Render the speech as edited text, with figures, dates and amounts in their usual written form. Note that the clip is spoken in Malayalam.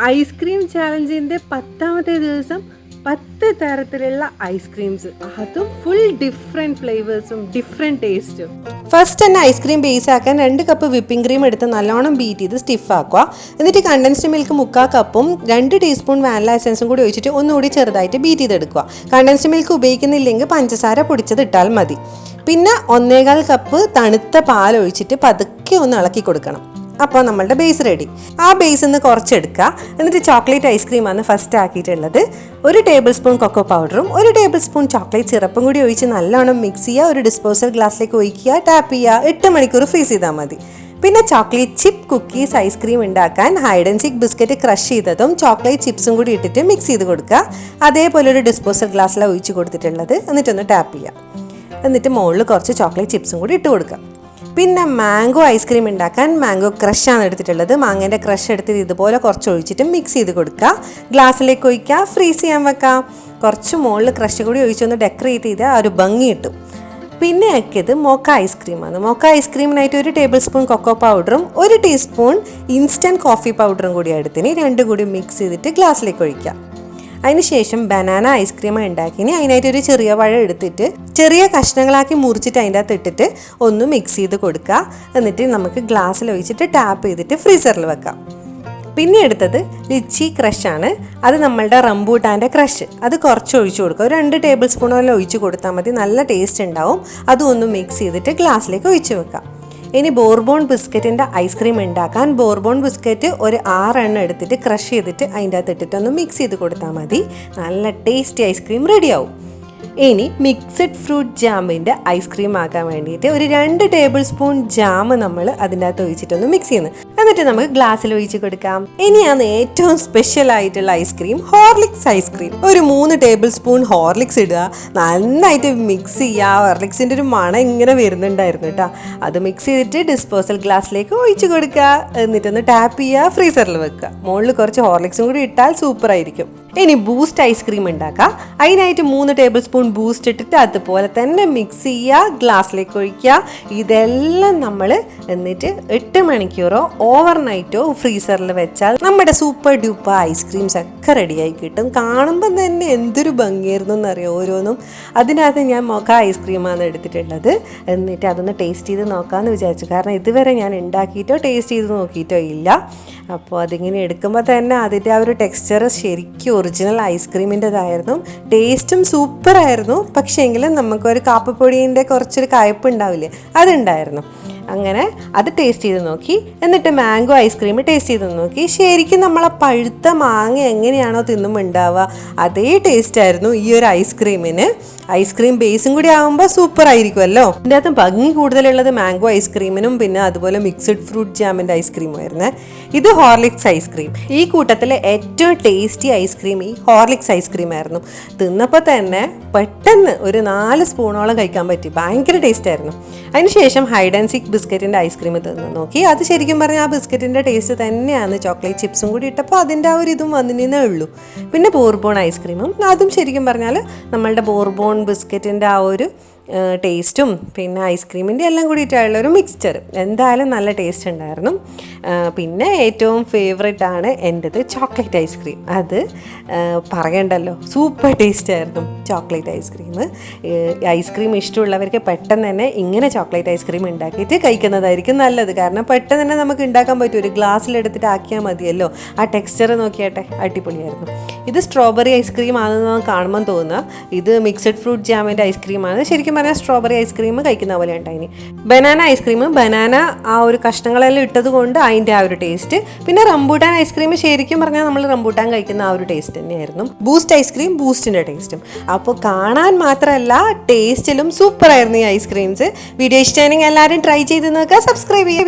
ഐസ്ക്രീം ചാലഞ്ചിൻ്റെ 10ാമത്തെ ദിവസം 10 തരത്തിലുള്ള ഐസ്ക്രീംസ്, അതും ഫുൾ ഡിഫറെൻറ്റ് ഫ്ലേവേഴ്സും ഡിഫറെൻറ്റ് ടേസ്റ്റും. ഫസ്റ്റ് തന്നെ ഐസ്ക്രീം ബേസ് ആക്കാൻ 2 കപ്പ് വിപ്പിംഗ് ക്രീം എടുത്ത് നല്ലോണം ബീറ്റ് ചെയ്ത് സ്റ്റിഫ് ആക്കുക. എന്നിട്ട് കണ്ടൻസ്ഡ് മിൽക്ക് 3/4 കപ്പും 2 ടീസ്പൂൺ വാനില എസൻസും കൂടി ഒഴിച്ചിട്ട് ഒന്നുകൂടി ചെറുതായിട്ട് ബീറ്റ് ചെയ്തെടുക്കുക. കണ്ടൻസ്ഡ് മിൽക്ക് ഉപയോഗിക്കുന്നില്ലെങ്കിൽ പഞ്ചസാര പൊടിച്ചത് ഇട്ടാൽ മതി. പിന്നെ 1/4 കപ്പ് തണുത്ത പാൽ ഒഴിച്ചിട്ട് പതുക്കെ ഒന്ന് ഇളക്കി കൊടുക്കണം. അപ്പോൾ നമ്മളുടെ ബേസ് റെഡി. ആ ബേസിൽ നിന്ന് കുറച്ചെടുക്കുക. എന്നിട്ട് ചോക്ലേറ്റ് ഐസ്ക്രീമാണ് ഫസ്റ്റ് ആക്കിയിട്ടുള്ളത്. 1 ടേബിൾ സ്പൂൺ കൊക്കോ പൗഡറും 1 ടേബിൾ സ്പൂൺ ചോക്ലേറ്റ് സിറപ്പും കൂടി ഒഴിച്ച് നല്ലോണം മിക്സ് ചെയ്യുക. ഒരു ഡിസ്പോസൽ ഗ്ലാസ്സിലേക്ക് ഒഴിക്കുക, ടാപ്പ് ചെയ്യുക. 8 മണിക്കൂർ ഫ്രീസ് ചെയ്താൽ മതി. പിന്നെ ചോക്ലേറ്റ് ചിപ്പ് കുക്കീസ് ഐസ്ക്രീം ഉണ്ടാക്കാൻ hide and seek biscuit crush ചെയ്തതും ചോക്ലേറ്റ് ചിപ്സും കൂടി ഇട്ടിട്ട് മിക്സ് ചെയ്ത് കൊടുക്കുക. അതേപോലെ ഒരു ഡിസ്പോസൽ ഗ്ലാസ്സിലാണ് ഒഴിച്ച് കൊടുത്തിട്ടുള്ളത്. എന്നിട്ടൊന്ന് ടാപ്പ് ചെയ്യുക. എന്നിട്ട് മുകളിൽ കുറച്ച് ചോക്ലേറ്റ് ചിപ്സും കൂടി ഇട്ട് കൊടുക്കുക. പിന്നെ മാംഗോ ഐസ്ക്രീം ഉണ്ടാക്കാൻ മാംഗോ ക്രഷാണ് എടുത്തിട്ടുള്ളത്. മാങ്ങേൻ്റെ ക്രഷ് എടുത്തിട്ട് ഇതുപോലെ കുറച്ച് ഒഴിച്ചിട്ട് മിക്സ് ചെയ്ത് കൊടുക്കുക. ഗ്ലാസ്സിലേക്ക് ഒഴിക്കുക, ഫ്രീസ് ചെയ്യാൻ വെക്കാം. കുറച്ച് മുകളിൽ ക്രഷ് കൂടി ഒഴിച്ചൊന്ന് ഡെക്കറേറ്റ് ചെയ്ത് ആ ഒരു ഭംഗി കിട്ടും. പിന്നെ ആക്കിയത് മോക്ക ഐസ്ക്രീമാണ്. മോക്ക ഐസ്ക്രീമിനായിട്ട് 1 ടേബിൾ സ്പൂൺ കൊക്കോ പൗഡറും 1 ടീസ്പൂൺ ഇൻസ്റ്റൻറ്റ് കോഫി പൗഡറും കൂടി എടുത്തിന് 2 കൂടി മിക്സ് ചെയ്തിട്ട് ഗ്ലാസ്സിലേക്ക് ഒഴിക്കുക. അതിനുശേഷം ബനാന ഐസ്ക്രീം ഉണ്ടാക്കിനി അതിനായിട്ട് ഒരു ചെറിയ പഴം എടുത്തിട്ട് ചെറിയ കഷ്ണങ്ങളാക്കി മുറിച്ചിട്ട് അതിൻ്റെ അകത്ത് ഇട്ടിട്ട് ഒന്ന് മിക്സ് ചെയ്ത് കൊടുക്കുക. എന്നിട്ട് നമുക്ക് ഗ്ലാസ്സിൽ ഒഴിച്ചിട്ട് ടാപ്പ് ചെയ്തിട്ട് ഫ്രീസറിൽ വെക്കാം. പിന്നെ എടുത്തത് ലിച്ചി ക്രഷാണ്. അത് നമ്മളുടെ റംബൂട്ടാൻ്റെ ക്രഷ്. അത് കുറച്ച് ഒഴിച്ചു കൊടുക്കുക. ഒരു 2 ടേബിൾ സ്പൂണോളം ഒഴിച്ച് കൊടുത്താൽ മതി. നല്ല ടേസ്റ്റ് ഉണ്ടാവും. അതും ഒന്ന് മിക്സ് ചെയ്തിട്ട് ഗ്ലാസ്സിലേക്ക് ഒഴിച്ച് വെക്കാം. ഇനി ബോർബോൺ ബിസ്ക്കറ്റിൻ്റെ ഐസ്ക്രീം ഉണ്ടാക്കാൻ ബോർബോൺ ബിസ്ക്കറ്റ് ഒരു 6 എണ്ണം എടുത്തിട്ട് ക്രഷ് ചെയ്തിട്ട് അതിൻ്റെ അകത്ത് ഇട്ടിട്ടൊന്ന് മിക്സ് ചെയ്ത് കൊടുത്താൽ മതി. നല്ല ടേസ്റ്റി ഐസ്ക്രീം റെഡിയാവും. ഇനി മിക്സഡ് ഫ്രൂട്ട് ജാമിൻ്റെ ഐസ്ക്രീം ആക്കാൻ വേണ്ടിയിട്ട് ഒരു 2 ടേബിൾ സ്പൂൺ ജാം നമ്മൾ അതിൻ്റെ അകത്ത് ഒഴിച്ചിട്ടൊന്ന് മിക്സ് ചെയ്യുന്നു. എന്നിട്ട് നമുക്ക് ഗ്ലാസ്സിൽ ഒഴിച്ച് കൊടുക്കാം. ഇനിയാണ് ഏറ്റവും സ്പെഷ്യൽ ആയിട്ടുള്ള ഐസ്ക്രീം, ഹോർലിക്സ് ഐസ്ക്രീം. ഒരു 3 ടേബിൾ സ്പൂൺ ഹോർലിക്സ് ഇടുക, നന്നായിട്ട് മിക്സ് ചെയ്യുക. ഹോർലിക്സിൻ്റെ ഒരു മണം ഇങ്ങനെ വരുന്നുണ്ടായിരുന്നു കേട്ടോ. അത് മിക്സ് ചെയ്തിട്ട് ഡിസ്പോസൽ ഗ്ലാസ്സിലേക്ക് ഒഴിച്ച് കൊടുക്കുക. എന്നിട്ടൊന്ന് ടാപ്പ് ചെയ്യുക, ഫ്രീസറിൽ വെക്കുക. മുകളിൽ കുറച്ച് ഹോർലിക്സും കൂടി ഇട്ടാൽ സൂപ്പർ ആയിരിക്കും. ഇനി ബൂസ്റ്റ് ഐസ്ക്രീം ഉണ്ടാക്കാം. അതിനായിട്ട് 3 ടേബിൾ സ്പൂൺ ബൂസ്റ്റ് ഇട്ടിട്ട് അതുപോലെ തന്നെ മിക്സ് ചെയ്യുക, ഗ്ലാസ്സിലേക്ക് ഒഴിക്കുക. ഇതെല്ലാം നമ്മൾ എന്നിട്ട് 8 മണിക്കൂറോ ഓവർനൈറ്റോ ഫ്രീസറിൽ വെച്ചാൽ നമ്മുടെ സൂപ്പർ ഡ്യൂപ്പർ ഐസ്ക്രീംസ് ഒക്കെ റെഡിയായി കിട്ടും. കാണുമ്പോൾ തന്നെ എന്തൊരു ഭംഗിയായിരുന്നു എന്നറിയാം ഓരോന്നും. അതിനകത്ത് ഞാൻ മോക്ക ഐസ്ക്രീമാണ് എടുത്തിട്ടുള്ളത്. എന്നിട്ട് അതൊന്ന് ടേസ്റ്റ് ചെയ്ത് നോക്കാമെന്ന് വിചാരിച്ചു. കാരണം ഇതുവരെ ഞാൻ ഉണ്ടാക്കിയിട്ടോ ടേസ്റ്റ് ചെയ്ത് നോക്കിയിട്ടോ ഇല്ല. അപ്പോൾ അതിങ്ങനെ എടുക്കുമ്പോൾ തന്നെ അതിൻ്റെ ആ ഒരു ടെക്സ്ചർ ശരിക്കും ഒറിജിനൽ ഐസ്ക്രീമിൻ്റെതായിരുന്നു. ടേസ്റ്റും സൂപ്പറായിരുന്നു. പക്ഷേ എങ്കിലും നമുക്കൊരു കാപ്പപ്പൊടീൻ്റെ കുറച്ചൊരു കയ്പ്പ് ഉണ്ടാവില്ലേ, അതുണ്ടായിരുന്നു. അങ്ങനെ അത് ടേസ്റ്റ് ചെയ്ത് നോക്കി. എന്നിട്ട് മാംഗോ ഐസ്ക്രീം ടേസ്റ്റ് ചെയ്ത് നോക്കി. ശരിക്കും നമ്മളെ പഴുത്ത മാങ്ങ എങ്ങനെയാണോ തിന്നുമ്പോൾ ഉണ്ടാവുക അതേ ടേസ്റ്റ് ആയിരുന്നു ഈ ഒരു ഐസ്ക്രീമിന്. ഐസ്ക്രീം ബേസും കൂടി ആകുമ്പോൾ സൂപ്പർ ആയിരിക്കുമല്ലോ. ഇതിൻ്റെ അകത്ത് ഭംഗി കൂടുതലുള്ളത് മാംഗോ ഐസ്ക്രീമിനും പിന്നെ അതുപോലെ മിക്സഡ് ഫ്രൂട്ട് ജാമിൻ്റെ ഐസ്ക്രീമും ആയിരുന്നു. ഇത് ഹോർലിക്സ് ഐസ്ക്രീം. ഈ കൂട്ടത്തിലെ ഏറ്റവും ടേസ്റ്റി ഐസ്ക്രീം ഈ ഹോർലിക്സ് ഐസ്ക്രീം ആയിരുന്നു. തിന്നപ്പോൾ തന്നെ പെട്ടെന്ന് ഒരു 4 സ്പൂണോളം കഴിക്കാൻ പറ്റി. ഭയങ്കര ടേസ്റ്റ് ആയിരുന്നു. അതിനുശേഷം ഹൈഡ് ആൻഡ് സീക്ക് ബിസ്ക്കറ്റിൻ്റെ ഐസ്ക്രീം തിന്ന് നോക്കി. അത് ശരിക്കും പറഞ്ഞാൽ ആ ബിസ്ക്കറ്റിൻ്റെ ടേസ്റ്റ് തന്നെയാണ്. ചോക്ലേറ്റ് ചിപ്സും കൂടി ഇട്ടപ്പോൾ അതിൻ്റെ ആ ഒരു ഇതും വന്നിരുന്നേ ഉള്ളൂ. പിന്നെ ബോർബോൺ ഐസ്ക്രീമും അതും ശരിക്കും പറഞ്ഞാൽ നമ്മളുടെ ബോർബോൺ ബിസ്ക്കറ്റിൻ്റെ ആ ഒരു ടേസ്റ്റും പിന്നെ ഐസ്ക്രീമിൻ്റെ എല്ലാം കൂടിയിട്ടുള്ള ഒരു മിക്സ്ചർ. എന്തായാലും നല്ല ടേസ്റ്റ് ഉണ്ടായിരുന്നു. പിന്നെ ഏറ്റവും ഫേവറേറ്റ് ആണ് എൻ്റെത് ചോക്ലേറ്റ് ഐസ്ക്രീം. അത് പറയണ്ടല്ലോ, സൂപ്പർ ടേസ്റ്റ് ആയിരുന്നു ചോക്ലേറ്റ് ഐസ്ക്രീം. ഐസ്ക്രീം ഇഷ്ടമുള്ളവർക്ക് പെട്ടെന്ന് തന്നെ ഇങ്ങനെ ചോക്ലേറ്റ് ഐസ്ക്രീം ഉണ്ടാക്കിയിട്ട് കഴിക്കുന്നതായിരിക്കും നല്ലത്. കാരണം പെട്ടെന്ന് തന്നെ നമുക്ക് ഉണ്ടാക്കാൻ പറ്റും. ഒരു ഗ്ലാസ്സിലെടുത്തിട്ട് ആക്കിയാൽ മതിയല്ലോ. ആ ടെക്സ്ചർ നോക്കിയാട്ടെ, അടിപൊളിയായിരുന്നു. ഇത് സ്ട്രോബെറി ഐസ്ക്രീം ആണെന്ന് കാണുമ്പോൾ തോന്നുക. ഇത് മിക്സഡ് ഫ്രൂട്ട് ജാമിൻ്റെ ഐസ്ക്രീമാണ്. ശരിക്കും പറഞ്ഞാൽ സ്ട്രോബെറി ഐസ്ക്രീം കഴിക്കുന്ന പോലെ ഉണ്ടായിന്. ബനാന ഐസ്ക്രീം ബനാന ആ ഒരു കഷ്ണങ്ങളെല്ലാം ഇട്ടത് കൊണ്ട് അതിൻ്റെ ആ ഒരു ടേസ്റ്റ്. പിന്നെ റംബൂട്ടാൻ ഐസ്ക്രീം ശരിക്കും പറഞ്ഞാൽ നമ്മൾ റംബൂട്ടാൻ കഴിക്കുന്ന ആ ഒരു ടേസ്റ്റ് തന്നെയായിരുന്നു. ബൂസ്റ്റ് ഐസ്ക്രീം ബൂസ്റ്റിൻ്റെ ടേസ്റ്റും. അപ്പോൾ കാണാൻ മാത്രമല്ല ടേസ്റ്റിലും സൂപ്പർ ആയിരുന്നു ഈ ഐസ്ക്രീംസ്. വീഡിയോ ഇഷ്ടമാണെങ്കിൽ എല്ലാവരും ട്രൈ ചെയ്ത് നോക്കുക. സബ്സ്ക്രൈബ് ചെയ്യുക.